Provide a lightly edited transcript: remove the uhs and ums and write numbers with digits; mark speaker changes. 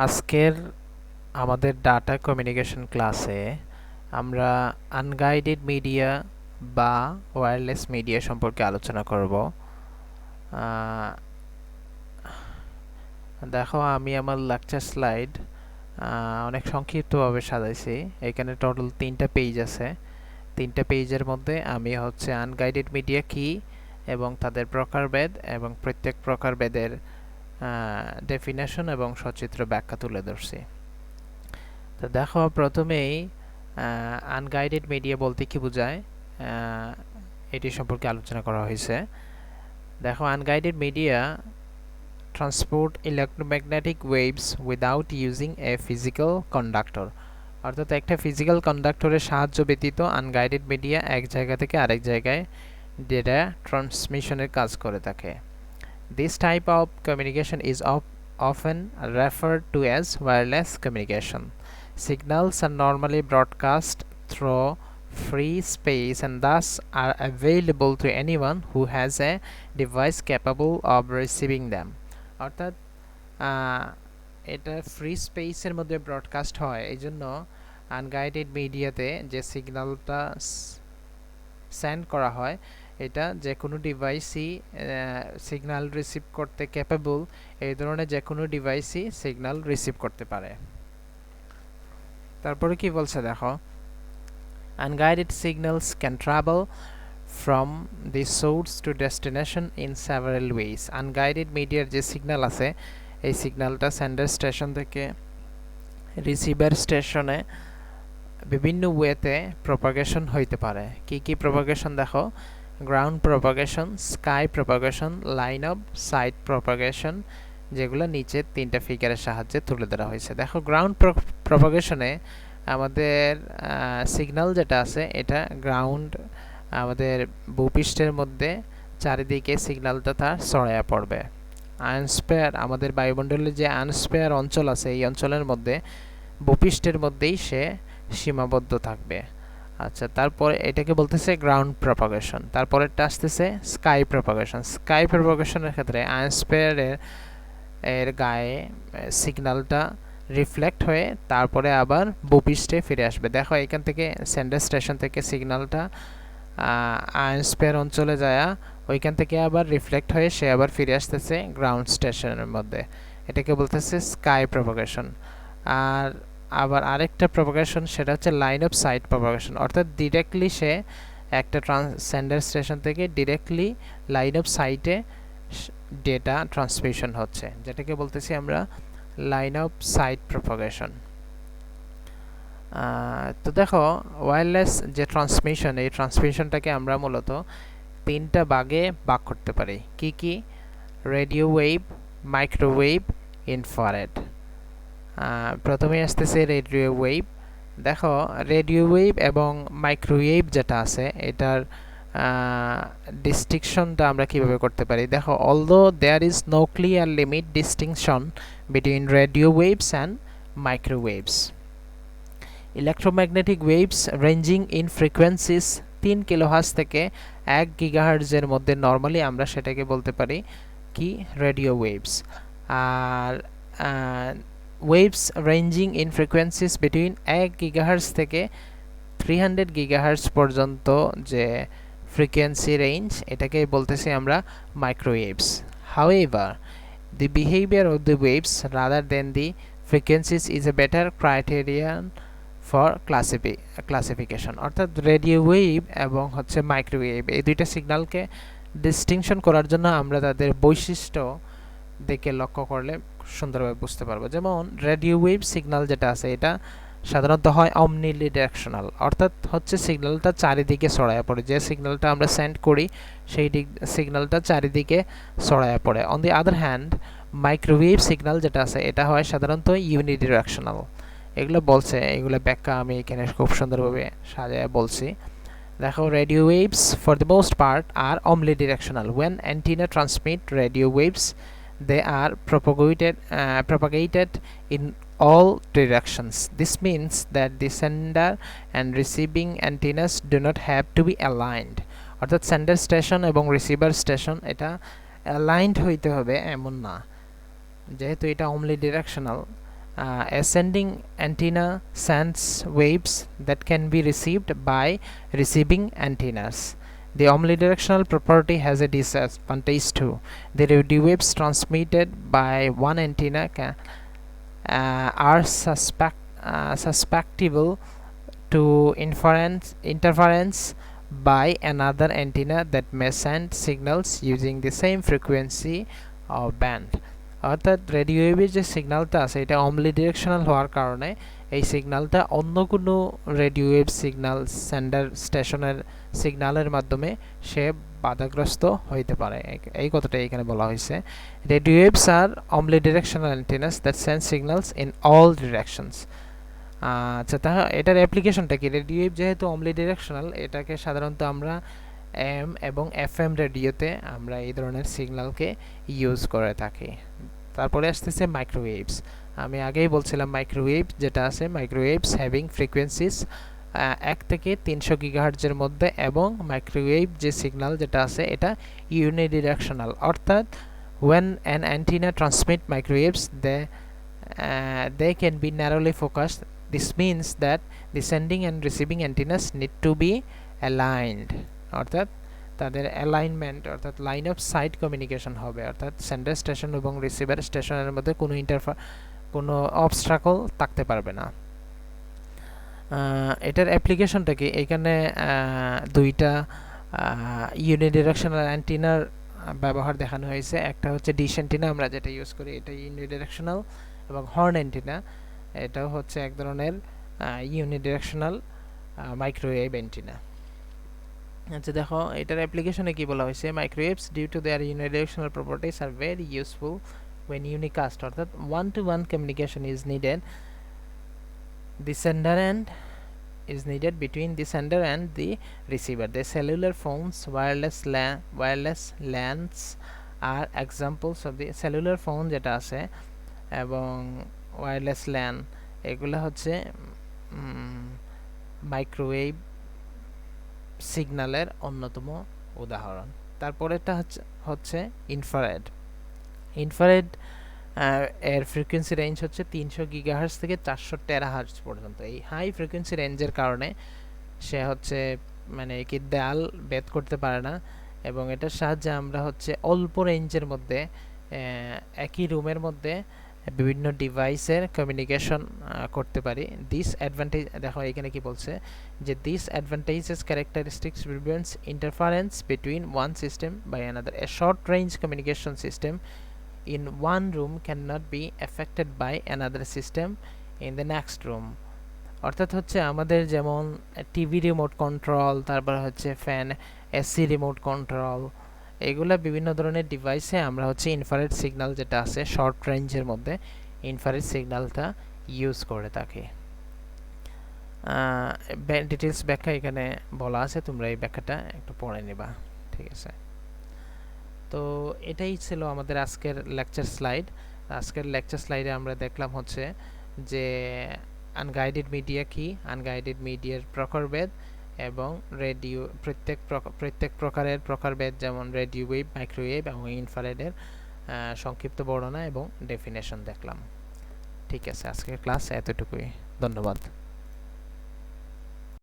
Speaker 1: আজকের আমাদের data communication ক্লাসে আমরা আনগাইডেড মিডিয়া বা ওয়্যারলেস মিডিয়া সম্পর্কে আলোচনা করব। দেখো, আমি আমার লেকচার স্লাইড অনেক সংক্ষিপ্তভাবে সাজাইছি। এখানে টোটাল 3টা পেজ আছে। 3টা পেজের মধ্যে আমি আনগাইডেড মিডিয়া কি এবং তাদের প্রকারভেদ এবং প্রত্যেক প্রকারভেদের ডেফিনেশন এবং সচিত্র ব্যাখ্যা তুলে ধরছি। তো দেখো, প্রথমেই আনগাইডেড মিডিয়া বলতে কি বোঝায় এটি সম্পর্কে আলোচনা করা হয়েছে। দেখো, unguided media transport electromagnetic waves without using a physical conductor, অর্থাৎ একটা ফিজিক্যাল কন্ডাক্টরের সাহায্য ব্যতীত আনগাইডেড মিডিয়া এক জায়গা থেকে আরেক জায়গায় ডেটা ট্রান্সমিশনের কাজ করে থাকে। This type of communication is often referred to as wireless communication. Signals are normally broadcast through free space and thus are available to anyone who has a device capable of receiving them. অর্থাৎ এটা free স্পেসের মধ্যে broadcast হয়, এই জন্য unguided মিডিয়াতে যে সিগন্যালটা send করা হয় এটা যে কোনো ডিভাইসই সিগন্যাল রিসিভ করতে ক্যাপেবল। এই ধরনের যে কোনো ডিভাইসই সিগন্যাল রিসিভ করতে পারে। তারপরে কি বলছে দেখো, unguided signals can travel from the source to destination in several ways. Unguided মিডিয়ার যে সিগন্যাল আছে এই সিগন্যালটা সেন্ডার স্টেশন থেকে রিসিভার স্টেশনে বিভিন্ন ওয়েতে প্রপাগেশন হইতে পারে। কি কি প্রপাগেশন দেখো, ground propagation, sky propagation, line of sight propagation, যেগুলো নিচে 3টা ফিগারের সাহায্যে তুলে ধরা হয়েছে। দেখো, গ্রাউন্ড প্রপাগেশনে আমাদের সিগন্যাল যেটা আছে এটা গ্রাউন্ড আমাদের ভূপৃষ্ঠের মধ্যে চারিদিকে সিগন্যালটা তার ছড়ায়া পড়বে। আয়নস্ফিয়ার, আমাদের বায়ুমণ্ডলের যে আয়নস্ফিয়ার অঞ্চল আছে এই অঞ্চলের মধ্যে ভূপৃষ্ঠের মধ্যেই সে সীমাবদ্ধ থাকবে। আচ্ছা, তারপরে এটাকে বলতেছে গ্রাউন্ড প্রপাগেশন। তারপরেরটা আসতেছে স্কাই প্রপাগেশন। স্কাই প্রপাগেশনের ক্ষেত্রে আয়নস্ফিয়ারের গায়ে সিগন্যালটা রিফ্লেক্ট হয়ে তারপরে আবার ভূপৃষ্ঠে ফিরে আসবে। দেখো, এখান থেকে সেন্ডার স্টেশন থেকে সিগন্যালটা আয়নস্ফিয়ার অঞ্চলে যায়, ওইখান থেকে আবার রিফ্লেক্ট হয়ে সে আবার ফিরে আসতেছে গ্রাউন্ড স্টেশনের মধ্যে। এটাকে বলতেছে স্কাই প্রপাগেশন। আর আবার আরেকটা প্রপাগেশন সেটা হচ্ছে লাইন অফ সাইট প্রপাগেশন, অর্থাৎ ডিরেক্টলি সে একটা সেন্ডার স্টেশন থেকে ডিরেক্টলি লাইন অফ সাইটে ডেটা ট্রান্সমিশন হচ্ছে, যেটাকে বলতেছি আমরা লাইন অফ সাইট প্রপাগেশন। তো দেখো, ওয়্যারলেস যে ট্রান্সমিশন, এই ট্রান্সমিশনটাকে আমরা মূলত 3টা ভাগে ভাগ করতে পারি। কি কি? Radio wave, microwave, infrared. প্রথমে আসতেছে রেডিও ওয়েভ। দেখো, রেডিও ওয়েভ এবং মাইক্রোওয়েভ যেটা আছে এটার ডিস্টিংশনটা আমরা কিভাবে করতে পারি। দেখো, although there is no clear limit distinction between radio waves and microwaves. Electromagnetic waves ranging in frequencies 3 kilohertz থেকে 1 গিগাহার্টজের মধ্যে নর্মালি আমরা সেটাকে বলতে পারি কি রেডিও ওয়েভস। আর waves ranging in frequencies between 1 gigahertz থেকে 300 গিগাহার্টজ পর্যন্ত যে ফ্রিকোয়েন্সি রেঞ্জ এটাকে বলতেছি আমরা microwaves. However the behavior of the waves rather than the frequencies is a better criterion for classification। অর্থাৎ রেডিও ওয়েভ এবং মাইক্রোওয়েভ এই দুইটা সিগন্যালকে ডিস্টিংশন করার জন্য আমরা তাদের বৈশিষ্ট্য দেখে লক্ষ্য করলে সুন্দরভাবে বুঝতে পারবো। যেমন রেডিও ওয়েভ সিগন্যাল যেটা আছে এটা সাধারণত হয় অমনিডিরেকশনাল, অর্থাৎ সিগন্যালটা চারিদিকে ছড়ায় পড়ে। যে সিগন্যালটা আমরা সেন্ড করি সেই সিগন্যালটা চারিদিকে ছড়ায় পড়ে। On the other hand microwave signal যেটা আছে এটা হয় সাধারণত ইউনিডিরেকশনাল। এগুলো ব্যাখ্যা আমি এখানে খুব সুন্দরভাবে সাজায় বলছি। দেখো, radio waves for the most part are omnidirectional. When antenna transmit radio waves they are propagated in all directions. This means that the sender and receiving antennas do not have to be aligned. অর্থাৎ sender station এবং receiver station এটা aligned হইতে হবে এমন না, যেহেতু এটা omnidirectional ascending antenna sends waves that can be received by receiving antennas. The omnidirectional property has a disadvantage too. The radio waves transmitted by one antenna are susceptible to interference by another antenna that may send signals using the same frequency or band. অর্থাৎ radio ওয়েভের যে সিগন্যালটা আছে এটা অমলি directional হওয়ার কারণে এই সিগন্যালটা অন্য কোনো রেডিও ওয়েভ সিগন্যাল সেন্ডার স্টেশনের সিগন্যালের মাধ্যমে সে বাধাগ্রস্ত হইতে পারে। এই কথাটা এখানে বলা হয়েছে। Radio waves are omnidirectional antennas that send signals in all directions. আচ্ছা, তা এটার অ্যাপ্লিকেশনটা কি? রেডিও ওয়েভ যেহেতু অমলি ডিরেকশনাল, এটাকে সাধারণত আমরা এম এবং এফএম রেডিওতে আমরা এই ধরনের সিগন্যালকে ইউজ করে থাকি। তারপরে আসতেছে মাইক্রোওয়েভস। আমি আগেই বলছিলাম মাইক্রোওয়েভ যেটা আছে, মাইক্রোওয়েভস হ্যাভিং ফ্রিকোয়েন্সিস 1 থেকে 300 গিগাহার্টজের মধ্যে, এবং মাইক্রোওয়েভ যে সিগন্যাল যেটা আছে এটা ইউনিডিরেকশনাল, অর্থাৎ when an antenna transmit microwaves they can be narrowly focused. This means that the sending and receiving antennas need to be aligned, অর্থাৎ তাদের অ্যালাইনমেন্ট অর্থাৎ লাইন অফ সাইট কমিউনিকেশন হবে, অর্থাৎ সেন্ডার স্টেশন এবং রিসিভার স্টেশনের মধ্যে কোনো অবস্ট্রাকল থাকতে পারবে না। এটার অ্যাপ্লিকেশনটা কি? এখানে দুইটা ইউনিডিরেকশনাল অ্যান্টিনার ব্যবহার দেখানো হয়েছে। একটা হচ্ছে ডিশ অ্যান্টিনা আমরা যেটা ইউজ করি, এটা ইউনিডিরেকশনাল, এবং হর্ন অ্যান্টিনা এটাও হচ্ছে এক ধরনের ইউনিডিরেকশনাল মাইক্রোওয়েভ অ্যান্টিনা। আচ্ছা, দেখো এটার অ্যাপ্লিকেশনে কি বলা হয়েছে। Microwaves due to their unidirectional properties are very useful when unicast, অর্থাৎ one to one communication is needed. The sender end is needed between the sender and the receiver. The cellular phones, wireless LANs are examples of the cellular phone যেটা আছে এবং wireless LAN এগুলো হচ্ছে microwave সিগন্যালের অন্যতম উদাহরণ। তারপরেটা হচ্ছে infrared. Infrared এর ফ্রিকোয়েন্সি রেঞ্জ হচ্ছে 300 গিগাহার্টজ থেকে 400 টেরাহার্টজ পর্যন্ত। এই হাই ফ্রিকোয়েন্সি রেঞ্জের কারণে সে হচ্ছে মানে কি দেয়াল ভেদ করতে পারে না, এবং এটার সাহায্যে আমরা হচ্ছে অল্প রেঞ্জের মধ্যে একই রুমের মধ্যে বিভিন্ন ডিভাইসের কমিউনিকেশন করতে পারি। দিস অ্যাডভান্টেজ, দেখো এখানে কি বলছে যে this advantages characteristics prevents interference between one system by another. A short range communication system in one room cannot be affected by another system in the next room. অর্থাৎ হচ্ছে আমাদের যেমন টিভি রিমোট কন্ট্রোল, তারপর হচ্ছে fan, AC remote control, এগুলা বিভিন্ন ধরনের ডিভাইসে আমরা হচ্ছে ইনফ্রারেড সিগন্যাল যেটা আছে শর্ট রেঞ্জের মধ্যে ইনফ্রারেড সিগন্যালটা ইউজ করে থাকি। ডিটেলস ব্যাখ্যা এখানে বলা আছে, তোমরা এই ব্যাখ্যাটা একটু পড়ে নেবা, ঠিক আছে। তো এটাই ছিল আমাদের আজকের লেকচার স্লাইড। আজকের লেকচার স্লাইডে আমরা দেখলাম হচ্ছে যে আনগাইডেড মিডিয়া কি, আনগাইডেড মিডিয়ার প্রকারভেদ, এবং রেডিও প্রত্যেক প্রকারের প্রকারভেদ, যেমন রেডিও ওয়েভ, মাইক্রোওয়েভ এবং ইনফ্রারেডের সংক্ষিপ্ত বর্ণনা এবং ডেফিনেশন দেখলাম। ঠিক আছে, আজকের ক্লাস এতটুকুই। ধন্যবাদ।